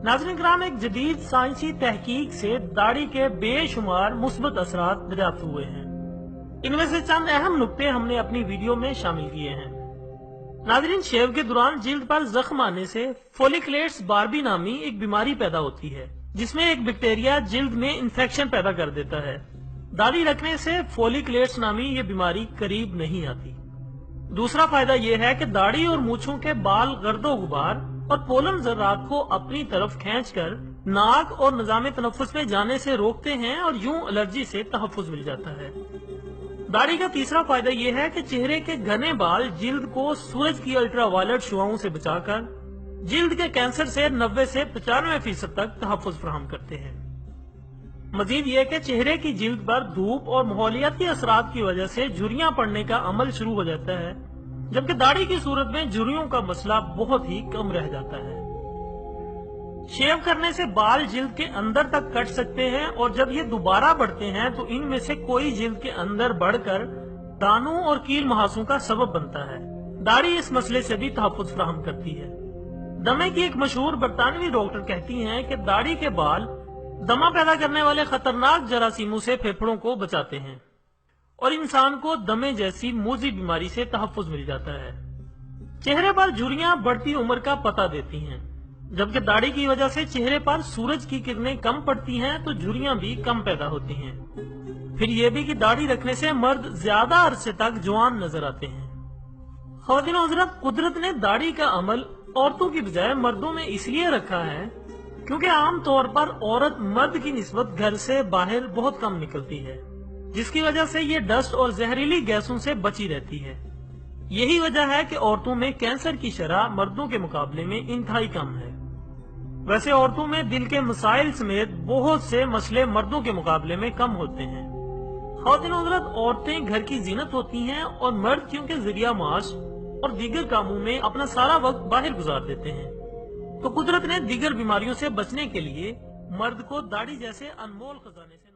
नाज़रीन किराम, एक जदीद साइंसी तहकीक से दाढ़ी के बेशुमार मुस्बत असरात दरियाफ्त हुए हैं। इनमें से चंद अहम नुक्ते हमने अपनी वीडियो में शामिल किए हैं। नाज़रीन, शेव के दौरान जिल्द पर जख्म आने से फोलिकुलेट्स बार्बी नामी एक बीमारी पैदा होती है, जिसमें एक बैक्टीरिया जिल्द में इंफेक्शन पैदा कर देता है। दाढ़ी रखने से फोलिकुलेट्स नामी ये बीमारी करीब नहीं आती। दूसरा फायदा यह है कि दाढ़ी और मूछों के बाल गर्दो गुबार और पोलन जर्रात को अपनी तरफ खींचकर नाक और निजाम तनफ्फुस में जाने से रोकते हैं और यूं एलर्जी से तहफ्फुज मिल जाता है। दाढ़ी का तीसरा फायदा यह है कि चेहरे के घने बाल जिल्द को सूरज की अल्ट्रावायलेट शुआओं से बचाकर जिल्द के कैंसर से 90 से 95% तक तहफ्फुज फराहम करते हैं। मजीद ये कि चेहरे की जिल्द पर धूप और माहौलियाती असरात की वजह से झुर्रियां पड़ने का अमल शुरू हो जाता है, जबकि दाढ़ी की सूरत में झुर्रियों का मसला बहुत ही कम रह जाता है। शेव करने से बाल जिल्द के अंदर तक कट सकते हैं और जब ये दोबारा बढ़ते हैं तो इनमें से कोई जिल्द के अंदर बढ़कर दानों और कील मुहासों का सबब बनता है। दाढ़ी इस मसले से भी तहफ्फुज फराहम करती है। दमे की एक मशहूर बरतानवी डॉक्टर कहती हैं कि दाढ़ी के बाल दमा पैदा करने वाले खतरनाक जरासीमों से फेफड़ों को बचाते हैं और इंसान को दमे जैसी मूजी बीमारी से तहफ्फुज मिल जाता है। चेहरे पर झुर्रियां बढ़ती उम्र का पता देती हैं, जबकि दाढ़ी की वजह से चेहरे पर सूरज की किरणें कम पड़ती हैं तो झुर्रियां भी कम पैदा होती हैं। फिर यह भी कि दाढ़ी रखने से मर्द ज्यादा अरसे तक जवान नजर आते हैं। ख्वातीन और हज़रात, कुदरत ने दाढ़ी का अमल औरतों की बजाय मर्दों में इसलिए रखा है क्योंकि आम तौर पर औरत मर्द की निस्बत घर से बाहर बहुत कम निकलती है, जिसकी वजह से ये डस्ट और जहरीली गैसों से बची रहती है। यही वजह है कि औरतों में कैंसर की शरह मर्दों के मुकाबले में इंतहाई कम है। वैसे औरतों में दिल के मसाइल समेत बहुत से मसले मर्दों के मुकाबले में कम होते हैं। ख्वातीन और हज़रात, औरतें घर की जीनत होती हैं और मर्द क्योंकि जरिया माश और दीगर कामों में अपना सारा वक्त बाहर गुजार देते हैं, तो कुदरत ने दीगर बीमारियों से बचने के लिए मर्द को दाढ़ी जैसे अनमोल खजाने से